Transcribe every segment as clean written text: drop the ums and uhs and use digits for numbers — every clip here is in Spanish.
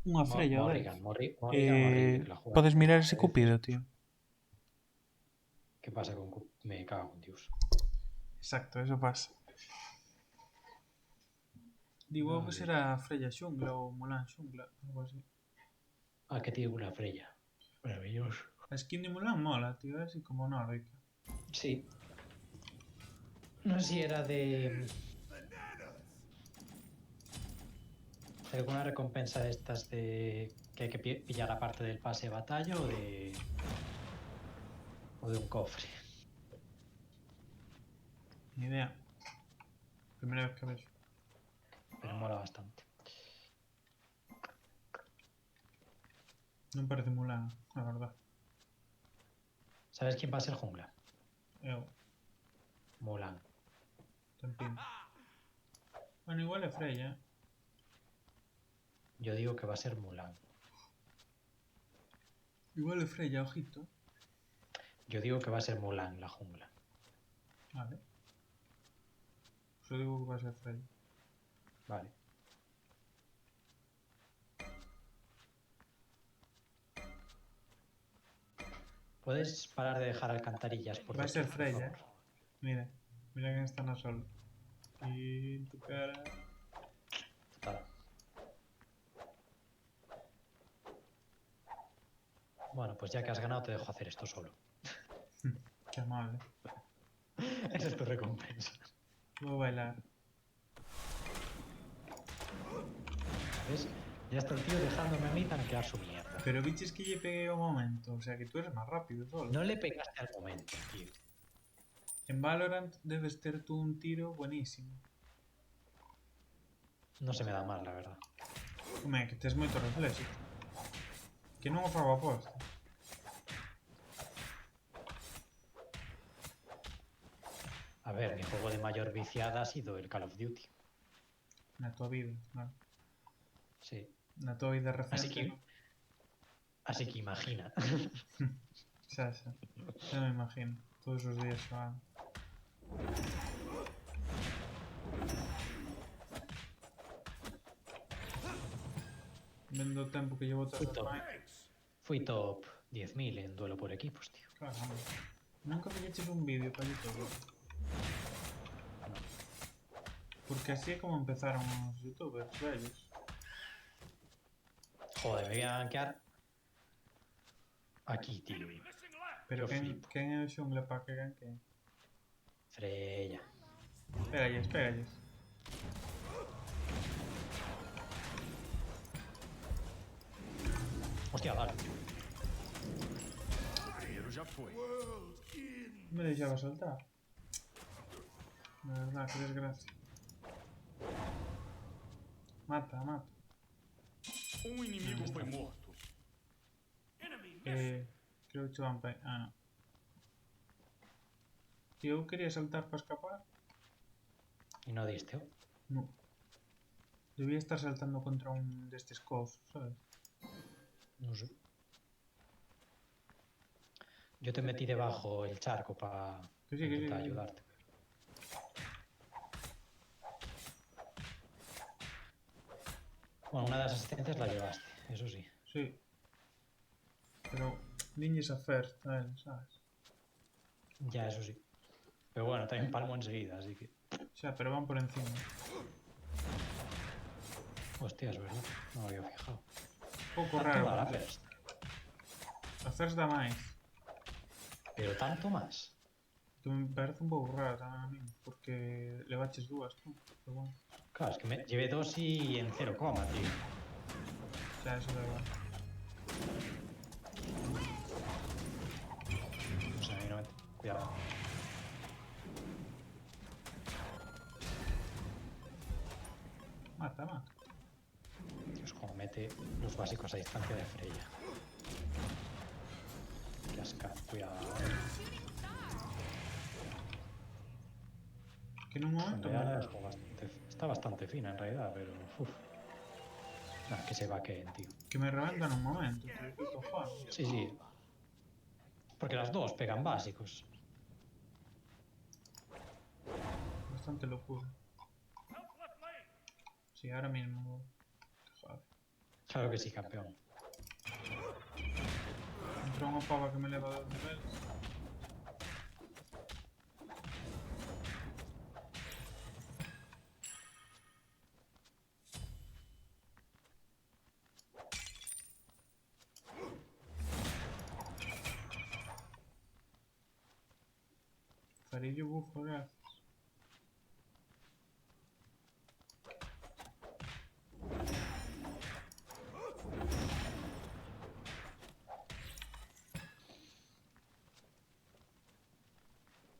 Unha frella, o Morrigan, Dave. Morrigan horrible la jugada. Podes mirar ese A veces. cupido, tío. ¿Qué pasa con Me cago en Dios. Exacto, eso pasa. Digo que Ay. será Freya xungla ou Mulan xungla, algo así. Ah, que tiene una Freya. Maravilloso. A skin de Mulan mola, tío, así como nórdica. Sí. No sé si era de alguna recompensa de estas de que hay que pillar aparte del pase de batalla o de un cofre. Ni idea. Primera vez que vexo. Pero mola bastante. Non parece Mulan, la verdad. ¿Sabes quién va a ser jungla? Eu, Mulan. ten pinta. Bueno, igual é Freya. Yo digo que va a ser Mulan. Igual é Freya, ojito. Yo digo que va a ser Mulan la jungla. Vale. Yo digo que va a ser Freya. Vale. ¿Puedes parar de dejar alcantarillas por Va a ser doquier, por Freya, favor? Mira, mira quién está na sol. Y en tu cara. Total. Bueno, pues ya que has ganado te dejo hacer esto solo. Qué amable. Esa es tu recompensa. Voy a bailar. ¿Ves? Ya está el tío dejándome a mí tanquear su mierda. Pero biches que lle pegué un momento. O sea que tú eres más rápido solo. No le pegaste al momento, tío. En Valorant debes ter tú un tiro buenísimo. No se me da mal, la verdad. Home, que tes moito reflexo. Que non o fago a posta. A ver, mi juego de mayor viciada ha sido el Call of Duty. Na tua vida, claro. Sí. Na tua vida recente. Así que imagina. Xa. Xa me imagino. Todos os días xogando. Vendo o tempo que llevo Fui todas top. as Fui top 10.000 en duelo por equipos, tío. Claro, nunca me eches un vídeo para YouTube. Porque así é como empezaron os youtubers vellos. Joder, me voy a gankear aquí, tío. Pero quen é o xungla para que ganquen? Freya. Pégalles. Hostia, dale. Já foi. Me deixaba soltar. De verdad, que desgracia. Mata. Inimigo foi morto. Creo que van para... Ah, no. Tío, eu quería saltar para escapar. Y no diste, ¿o? No. Debía estar saltando contra un destes cosos, sabes? No sé. Yo te metí debajo el charco para intentar ayudarte. Bueno, una de las asistencias la llevaste, eso sí. Sí. Pero niñes a first, ¿sabes? Ya, eso sí. Pero bueno, también palmo enseguida, así que... O sea, pero van por encima. Hostia, es verdad. No me había fijado. Pouco Tanto raro. da la first. A first dá máis. Pero tanto más. Que me parece un pouco raro tamén a min. Porque levaches dúas, tú. Pero bueno. Claro, es que me llevé 2 y en 0, tío. O sea, eso da igual. O sea, a mí no me... Cuidado. Mata. Dios, como mete los básicos a distancia de Freya. Qué asca. Cuidado. Que nun momento... Está bastante fina en realidad, pero... Uf. Nah, que se vaqueen, tío. Que me reventan un momento, tío. ¿Qué cojones? Sí. Porque las dos pegan básicos. Bastante locura. Sí, ahora mismo... Joder. Claro que sí, campeón. Entrou unha pava que me leva 2 niveles. Farillo bufo, gracias.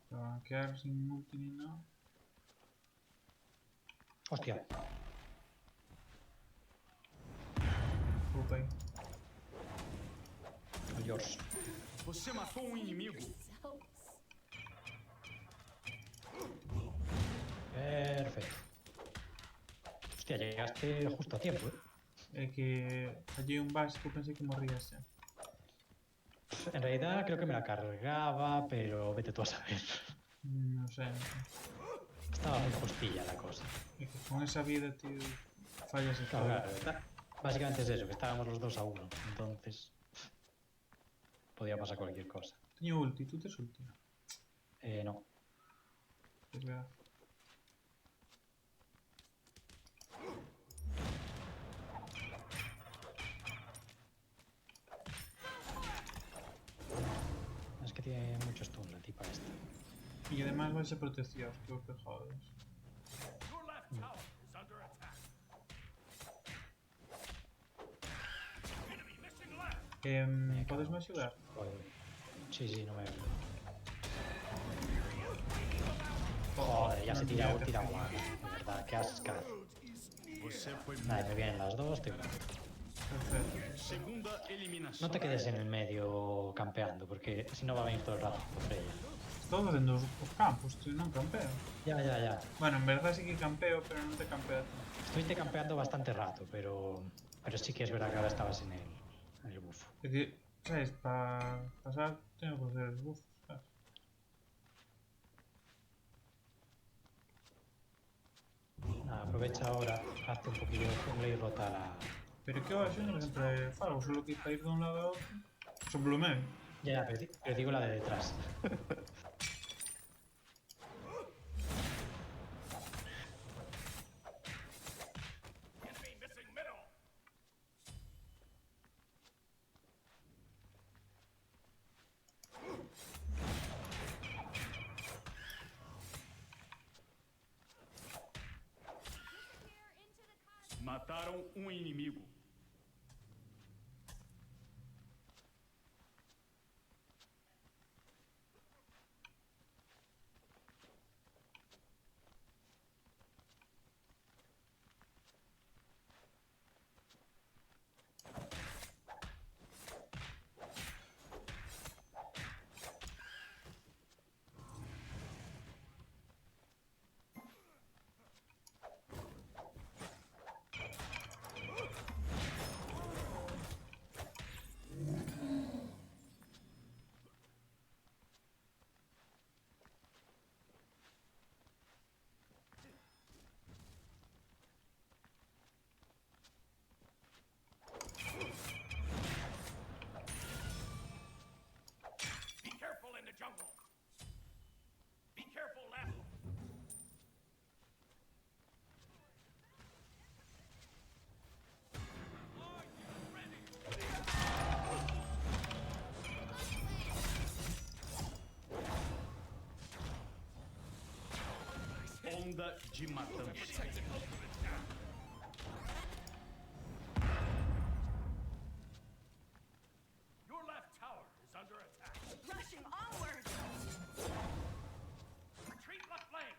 Se van a quedar sin multi ni nada. Hostia. Puta aí. El George. Você matou um inimigo. Perfecto. Hostia, llegaste justo a tiempo, ¿eh? É que fallei un básico, pensei que morrías xa. En realidad creo que me la cargaba, pero vete tú a saber. Non sei, non sei. Estaba muy justilla la cosa. É que con esa vida, tío, fallas de Claro, todo. claro, básicamente es eso, que estábamos los 2 a 1. Entonces, podía pasar cualquier cosa. Teño ulti, tú tes ulti? No. Desgracia. Es que tiene mucho stun la tipa esta. E además vais a protección, que o que jodes. Your left tower is under attack. Enemy missing left. Podesme axudar? Joder. Sí, sí, no me... Oh, Joder, ya non se tira tira guarda. De verdad, qué ascazo. Você foi Nada, me vienen las dos, te... Perfecto. segunda eliminação. No te quedes en el medio campeando, porque si no va a venir todo el rato Freya. Estou facendo os campos, tío, non campeo. Ya, ya, ya. Bueno, en verdad sí que campeo, pero non te campeo. Estuviste campeando bastante rato, pero sí que es verdad que ahora estabas en el bufo. É que, sabes, para pasar tengo que hacer os bufos, sabes? Nada, aprovecha ahora, hazte un poquillo de jungla y rota la... Pero que eu axo non sempre fago, solo que para ir dun lado a outro. Son polo medio. Ya, pero digo la de detrás. Enemy missing middle. Mataram um inimigo. Be careful in the jungle. Be careful left. Onda de matança. Your left tower is under attack. Rushing onward! Retreat left lane.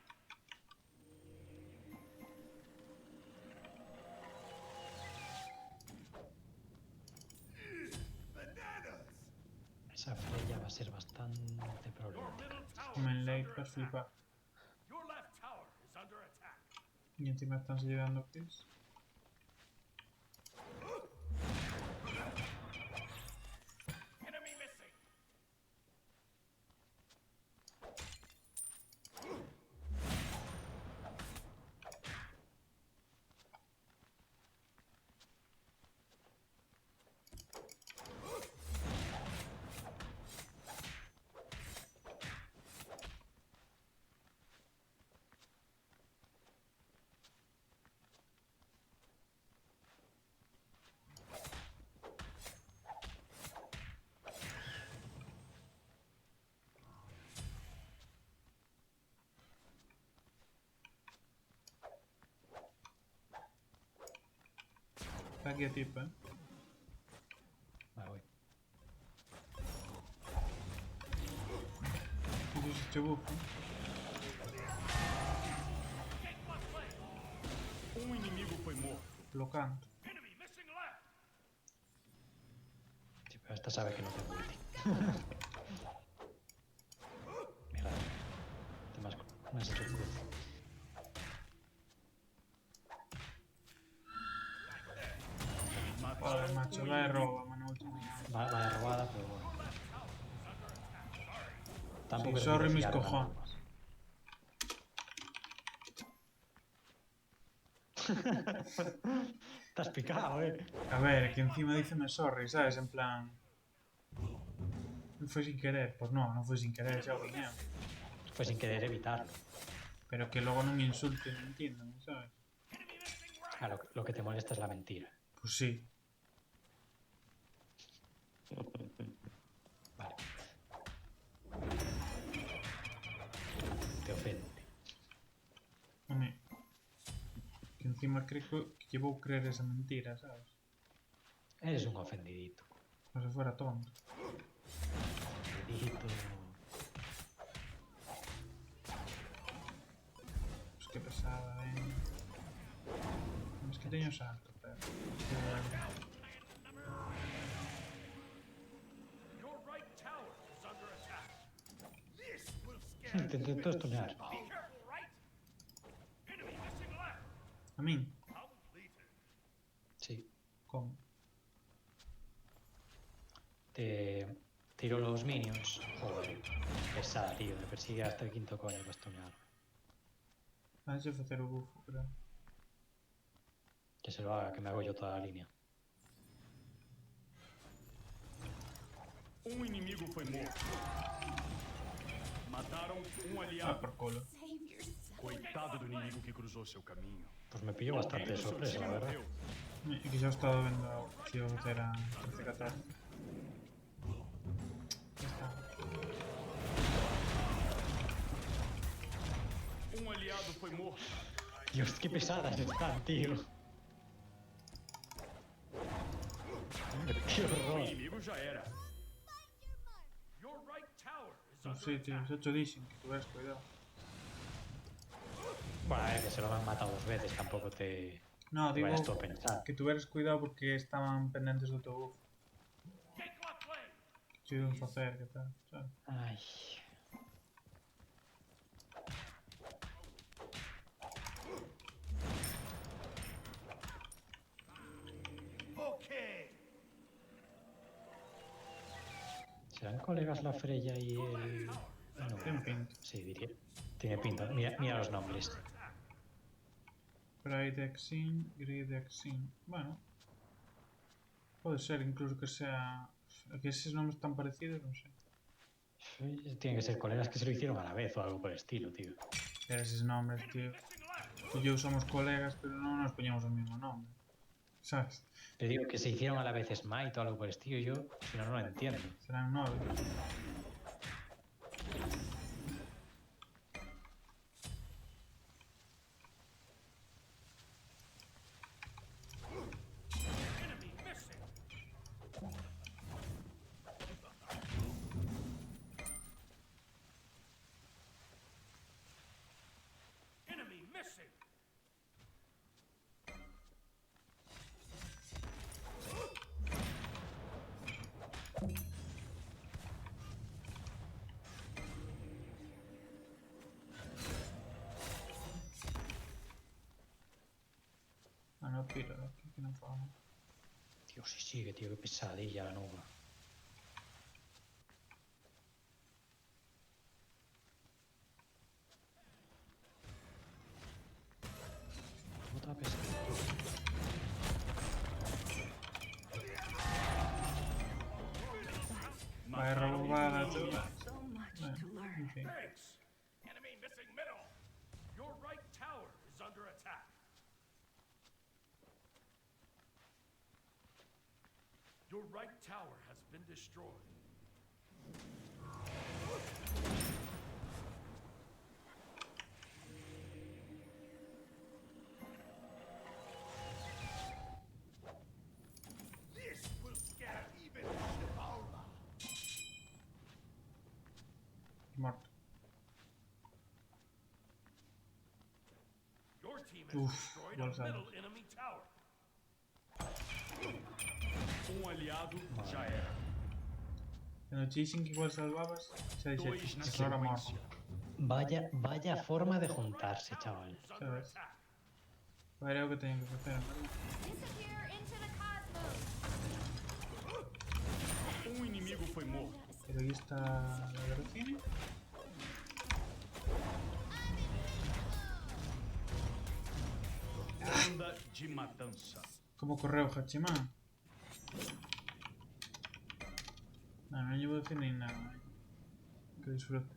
Esa Freya va a ser bastante Your problemática. middle tower Como en is late under vas attack. flipar. Your left tower is under attack. E encima están llevando kills. Enemy missing. Está aquí a tip, Vale, voy. Eso es este buff, Inimigo foi morto. Lo canto. Enemy missing left. Sí, pero esta sabe que no tengo ulti. Mira, te me has hecho el cruz. Joder, macho, va de roba, mano. Último. Va de robada, pero bueno. Tampoco Sí, es sorry, de mis fiar a cojones. nada. Te has picado, A ver, que encima díceme sorry, ¿sabes? En plan... Fue sin querer. Pues no, no fue sin querer, ya lo tenía. Fue sin querer evitarlo. Pero que luego no me insulten, entiendan, ¿sabes? Ah, lo que te molesta es la mentira. Pues sí. Vale. Te ofende. Hombre, que encima creo que llevo a creer esa mentira, ¿sabes? Eres un ofendidito. Como si fuera tonto. Ofendidito. Pues qué pesada, Es que teño salto, pero... Your right tower is under attack. This will scare Te intento estunear. Be careful, right? Enemy missing left. ¿A mí? Completed. Sí. ¿Cómo? Te tiro los minions. Joder. Pesada, tío. Me persigue hasta el quinto coño para estunear. Ah, ese fue cero bufo, creo. Que se lo haga, que me hago yo toda la línea. Inimigo foi morto. Mataram Ah, aliado. por culo. Save yourself. Coitado do inimigo que cruzou seu caminho. Pues me pillo bastante de sorpresa, la verdad. Y que ya he estado viendo que iba a hacer a CKT. Ya está. Aliado foi morto. Dios, qué pesadas están, tío. Qué horror. Inimigo já era. Your right tower is Pues under sí, tío, es 8 dicen que tuvieras cuidado. Bueno, que se lo han matado 2 veces, tampoco te No, digo vayas tú a pensar. que tuvieras cuidado porque estaban pendientes de tu buff. Take left lane. Que iban a hacer, ¿qué tal? ¿Sabes? Ay. Okay. ¿Serán colegas la Freya y el...? No. Tiene pinta. Sí, diría. Tiene pinta. Mira los nombres. Brydexin, Gridexin. Bueno. Puede ser incluso que sea... Que esos nombres tan parecidos, no sé. Tienen que ser colegas que se lo hicieron a la vez o algo por el estilo, tío. Pero esos nombres, tío. Tú y yo somos colegas, pero no nos poníamos el mismo nombre. ¿Sabes? Te digo que se hicieron a la vez Smite o algo por el estilo. Yo, si no, no lo entiendo. Serán 9. Enemy missing. Enemy missing. Ah, no, piro, que no puedo. Dios, sí sigue, tío. Qué pesadilla la nube. Otra pesadilla. Vai roubada, tío. So much to learn. En fin. Thanks. Enemy missing middle. Your right tower is under attack. Your right tower has been destroyed. team has Uf, destroyed igual a sabes. middle enemy tower. Aliado já era. En el chasing que igual salvabas, xa Dois dixeste, na eso ahora morro. sequência. Vaya forma de juntarse, chaval. Is under Sabes? attack. A ver, é o que teño que facer, en verdad. Disappear into the cosmos. Inimigo foi morto. Pero aí está la Garocine. Onda de matança. Como correu Hachiman. No llevo decir ni nada. Que disfrute.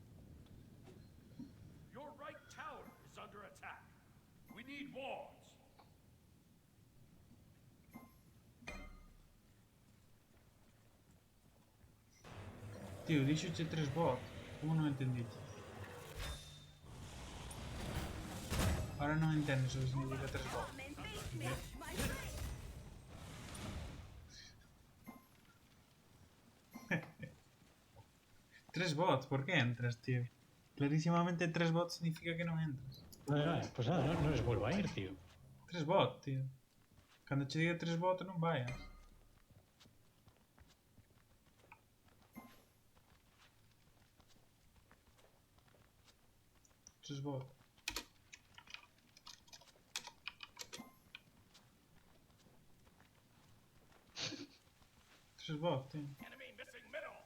Your right tower is under attack. We need walls. Tío, dixoche 3 bots. Como non entendiste? Ahora non entendes o que significa 3 bots. Come and face me, my friend. Tres bots, ¿por qué entras, tío? Clarísimamente 3 bots significa que non entras. Pues nada, no les vuelvo a ir, tío. 3 bots, tío. Cando che diga 3 bots non vayas. Tres bots. Tres bots, tío. Enemy missing middle.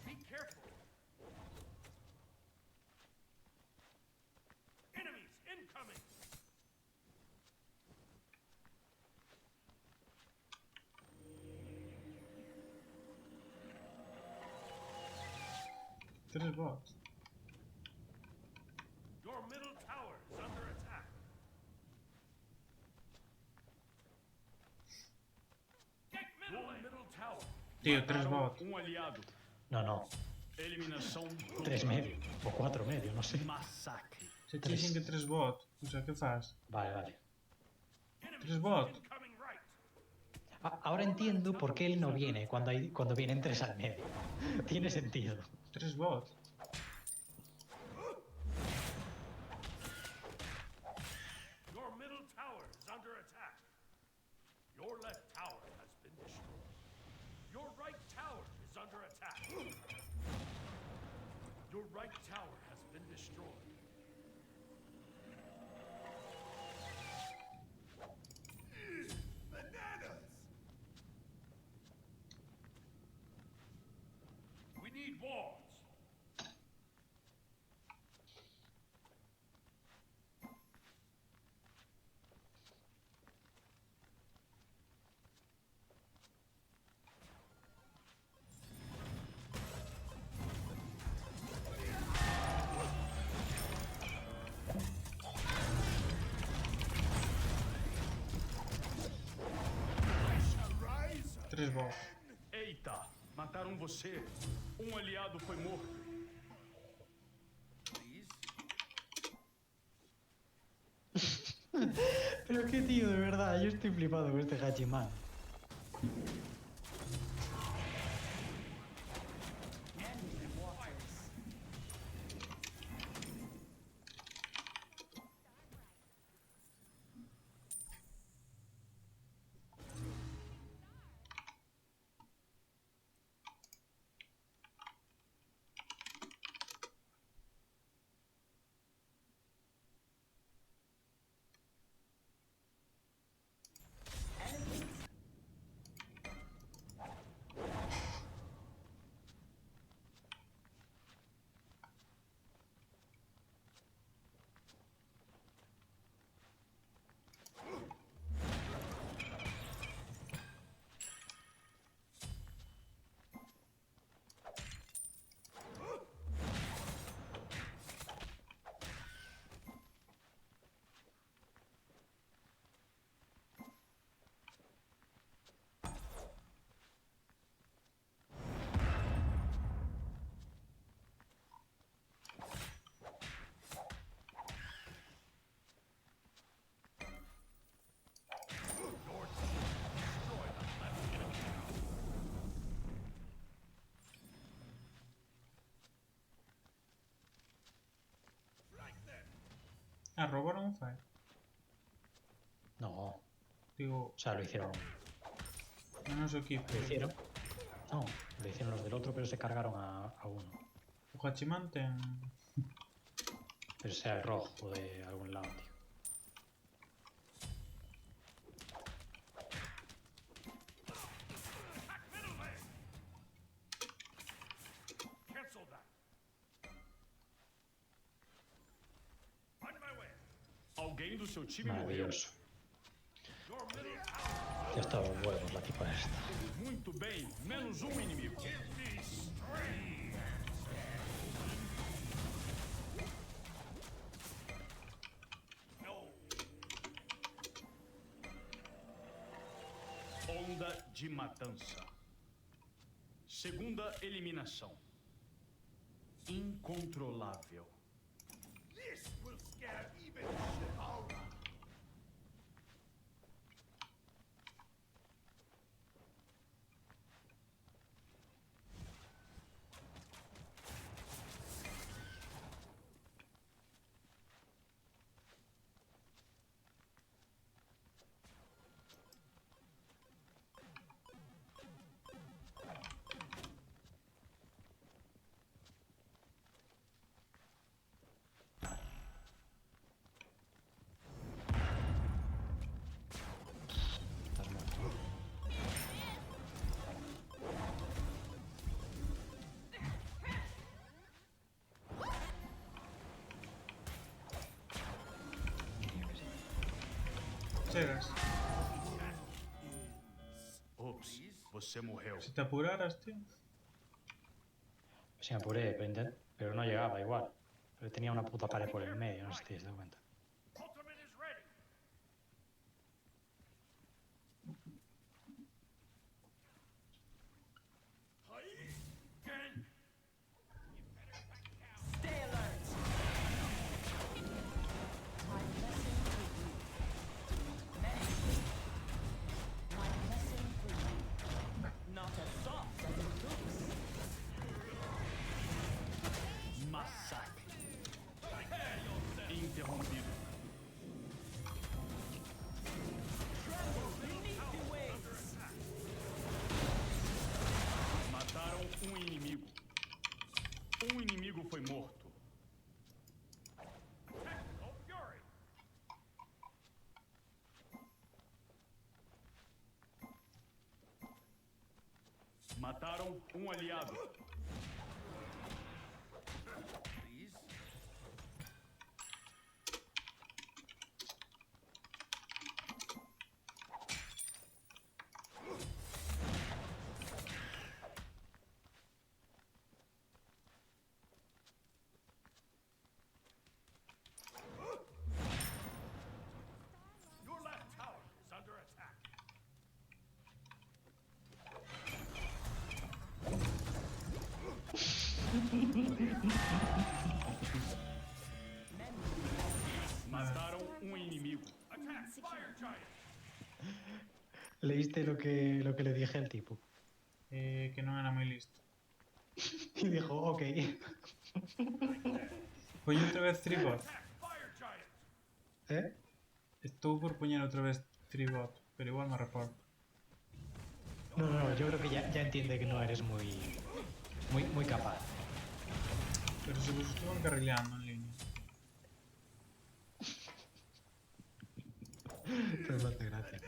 Be careful. Enemies incoming. Tres bots. Your middle tower is under attack. Take middle lane. Middle tower. Tío, 3 bots. Aliado. No. Eliminação. 3 medio. O 4 medio, no sé. Massacre. Se che dixen que 3 bots. O sea, que fas? Vale. Enemies Tres bots. incoming right. Ahora entiendo por qué él no viene cuando vienen 3 al medio. Tiene sentido. 3 bots. Your middle tower is under attack. Your left tower has been destroyed. Your right tower is under attack. Your right tower has been destroyed. We need walls. Tres bots. Eita, mataram você. Aliado foi morto. Pero qué tío, de verdad. Yo estoy flipado con este Hachiman. Ah, robaron un fire. No, o Digo, sea, lo hicieron. menos equipo. Lo hicieron. No, lo hicieron los del otro, pero se cargaron a uno. O Hachiman ten... Pero sea el rojo de algún lado, tío. Cancel that. On my way. Alguém do seu time morreu. Maravilloso. Your middle tower Ya está los huevos la tipa esta. Muito bem, menos um inimigo. give me strength. No. Onda de matança. Segunda eliminação. Incontrolável. This will scare even Shivalra. Estás muerto. Chegas. Ops, você morreu. Si te apuraras, tío. Sí, me apuré, pero no llegaba igual. Pero tenía una puta pared por el medio, no sé si te das cuenta. Ultimate is ready. Again. Stay alert. My lesson for you. My lesson for you. Not as soft as it looks. Massacre. Interrompido. Beneath the waves. Mataram um inimigo. Um inimigo foi morto. Tactical fury. Mataram um aliado. Please. Your left tower is under attack. Mataram um inimigo. Attack fire giant. ¿Leíste lo que le dije al tipo? Que non era moi listo. Y dijo, ok. Poñe outra vez 3bot. Attack fire giant. ¿Eh? Estou por poñer outra vez 3bot, pero igual me reporto. No, yo creo que ya entiende que no eres muy capaz. Pero se vos estuvo encarrileando en línea. Pero me hace gracia.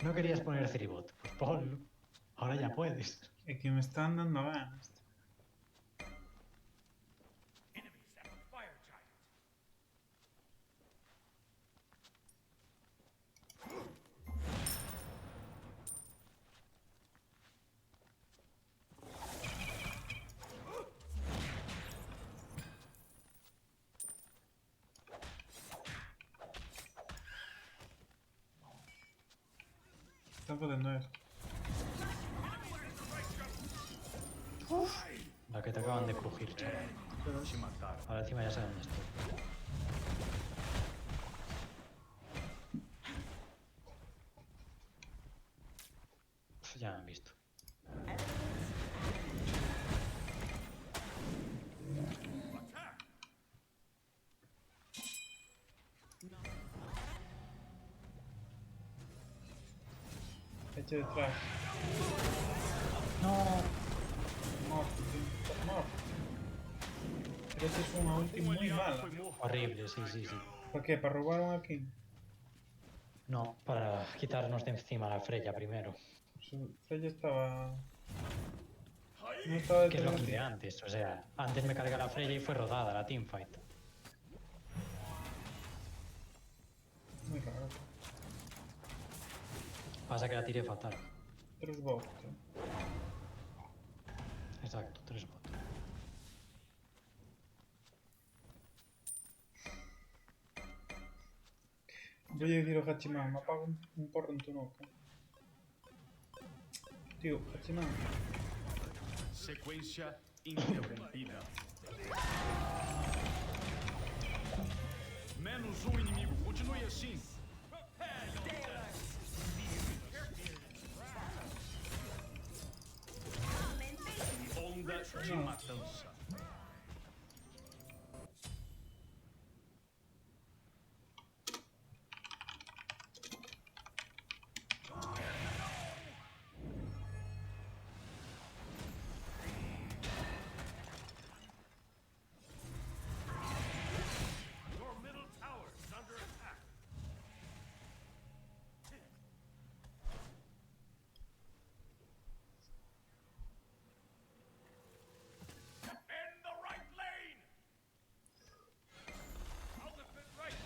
¿No querías poner Ceribot? Pues ponlo. Ahora ya puedes. É que me están dando ganas. Enemies at the fire giant. Están facendo esto. La que te acaban de crujir, chaval. Te mataram. Ahora encima ya sé dónde estoy. Ya me han visto. Attack Eche detrás. No. Morto, tío. Estás morto. Pero esta es una ulti Um muy aliado mala. foi morto. Horrible, sí, sí, sí. ¿Para qué? ¿Para robar un aquí? No, para quitarnos de encima la Freya primero. Freya estaba... No estaba Que es lo detrás que de hice ti. antes. O sea, antes me cargué la Freya y fue rodada la teamfight. Muy raro. Pasa que la tiré fatal. 3 bots, tío. Exacto, 3 bots. Voy a decir a Hachiman, me apago un porro en tu nuca. Tío, Hachiman. Sequência interrompida. Menos um inimigo. Continue assim. Onda de matança. Your middle tower is under attack. In the right lane! I'll defend right.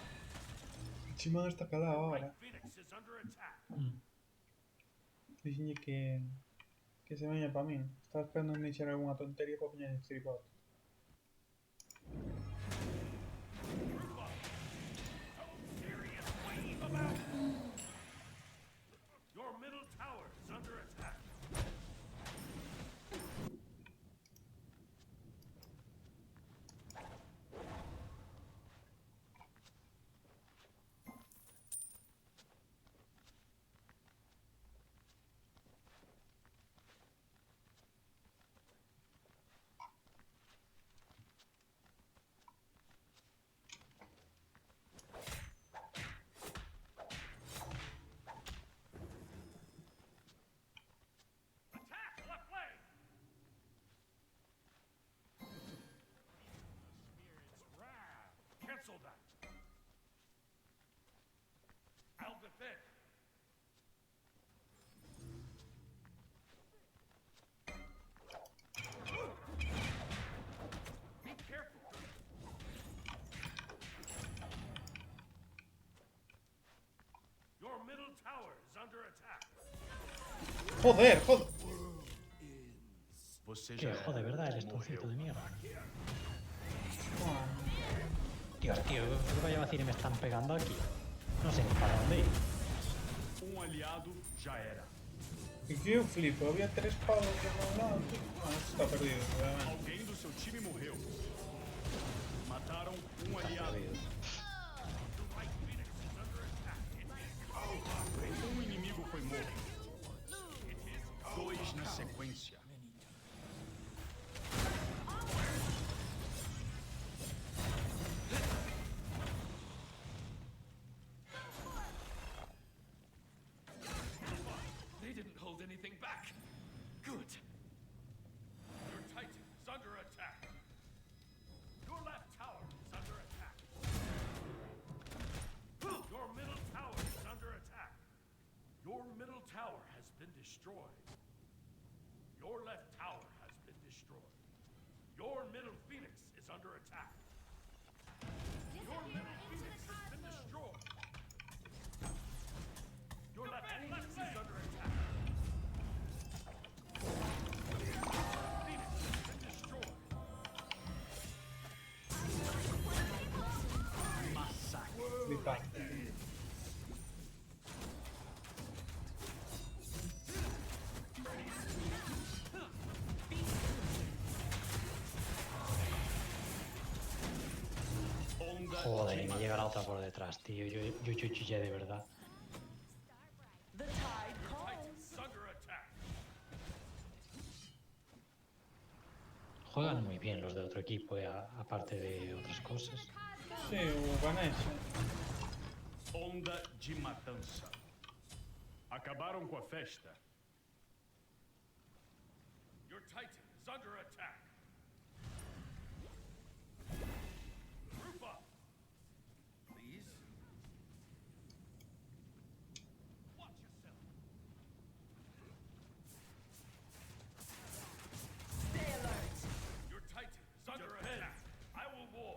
Hachiman está calado ahora. Phoenix is under attack. Dicen que se vaya para mí. Estaba esperando que me hiciera alguna tontería para poner el tripod. Your middle tower is under attack. Attack left lane! Spirit's wrath. Cancel that. I'll defend. Be careful. Your middle tower is under attack. ¡Joder, joder! Você Que já joder, ¿verdad? El morreu. estoncito de mierda. Ah, Dios, tío, ¿qué vaya a decir y me están pegando aquí? No sé ni para dónde ir. Um aliado já era. ¿Y qué yo flipo? Había 3 pavos de un lado, tío. Ah, esto está perdido, obviamente. Alguém do seu time morreu. Mataram um aliado. Um inimigo foi morto. 2 na sequência. They didn't hold anything back. Good. Your Titan is under attack. Your left tower is under attack. Your middle tower is under attack. Your middle tower has been destroyed. Your left tower has been destroyed. Your middle Phoenix is under attack. Your Disappear middle into Phoenix the has been cosmos. destroyed. Your left Phoenix is under attack. Phoenix has been destroyed. Flipante. Onda Joder, de y me llega la otra por detrás, tío. Yo chillé de verdad. The tide calls. Is under attack. Juegan muy bien los de otro equipo, aparte de otras cosas. Sí, o Vanessa. Onda de matança. Acabaram com a festa. Your Titan is under attack. Group up. Please. Watch yourself. Stay alert. Your Titan is under attack. I will war.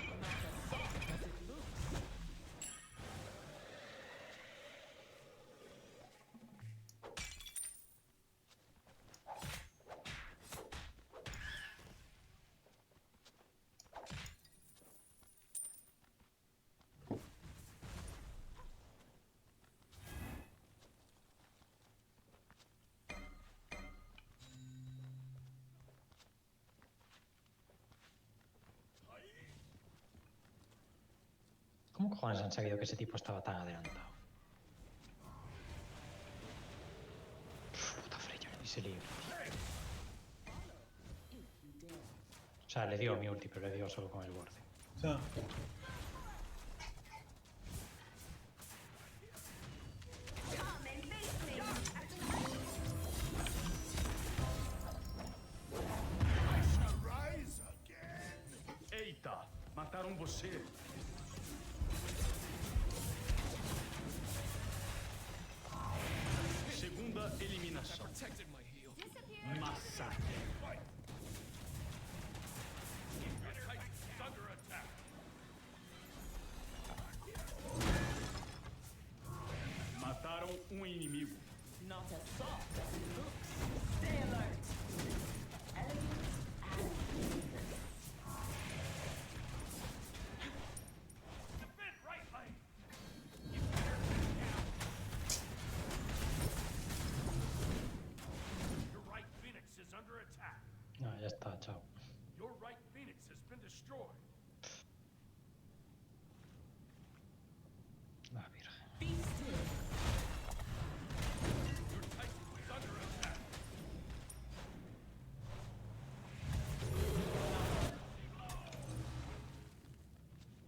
Not as soft as it looks. ¿Cómo cojones han sabido que ese tipo estaba tan adelantado? Puta Freya, y se libre. O sea, le dio mi ulti, pero le dio solo con el borde. O sea, Come and face me. Eita, mataram você. Segunda eliminação. Disappear. Massacre. Your Titan is under attack. Mataram um inimigo. Not as soft as it looks. Stay alert. Elegance and cleanness. Defend right lane. Your right Phoenix is under attack. No, ya está, chao. Your right Phoenix has been destroyed. La virgen. Be still. Your Titan is under attack.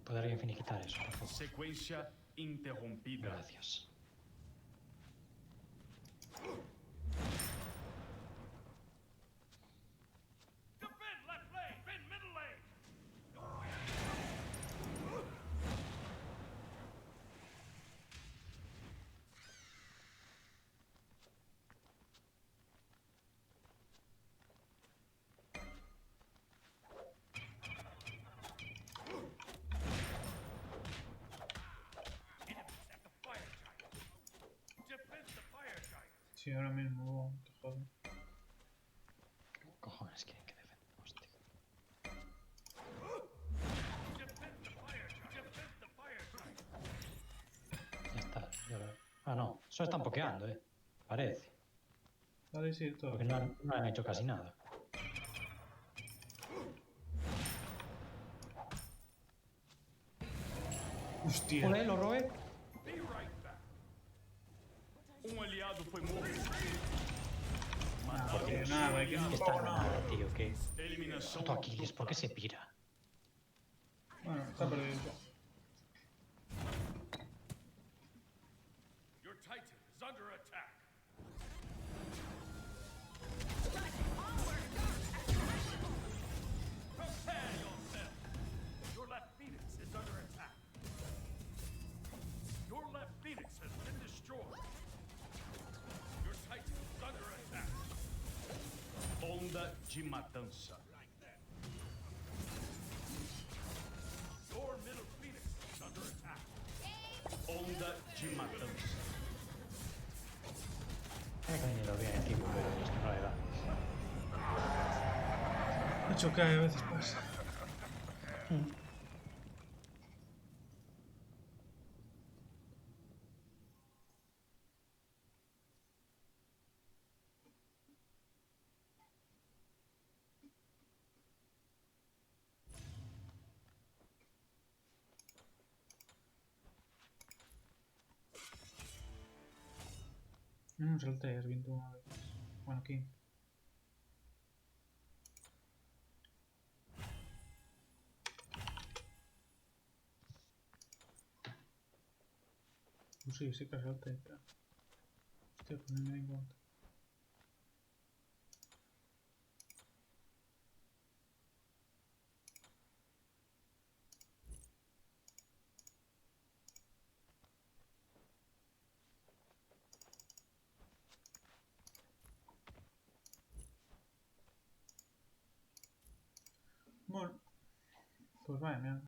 ¿Puede alguien finiquitar eso, por favor? Sequência interrompida. Gracias. Defend left lane. Defend middle lane. Enemies at the fire giant. Defend the fire giant. sí, ahora mismo te jodo. ¿Qué cojones quieren que defendamos, tío? Defend the fire giant. Defend the fire giant. Ya está. Ah, no. Solo están pokeando, Parece. Vale, sí, todo. Porque no han hecho casi nada. Hostia. Ole, lo robé. Be right back. Um aliado foi morto. Porque nada, que no Que está pago nada. nada, tío. Que Eliminação. puto Aquiles, ¿por qué se pira? Bueno, está perdido. Your Titan is under attack. Prepare yourself. Your left Phoenix is under attack. Your left Phoenix has been destroyed. Your Titan is under attack. Onda de matança. Your middle Phoenix is under attack. Onda de matança. Que ni lo vi en equipo, pero es que no le da. Hecho que a veces pasa. Non saltei, has vinto unha vez. Bueno, aquí. Pues sí que saltei, pero... Hostia, pues non me di conta. Bueno, pues vaya mierda.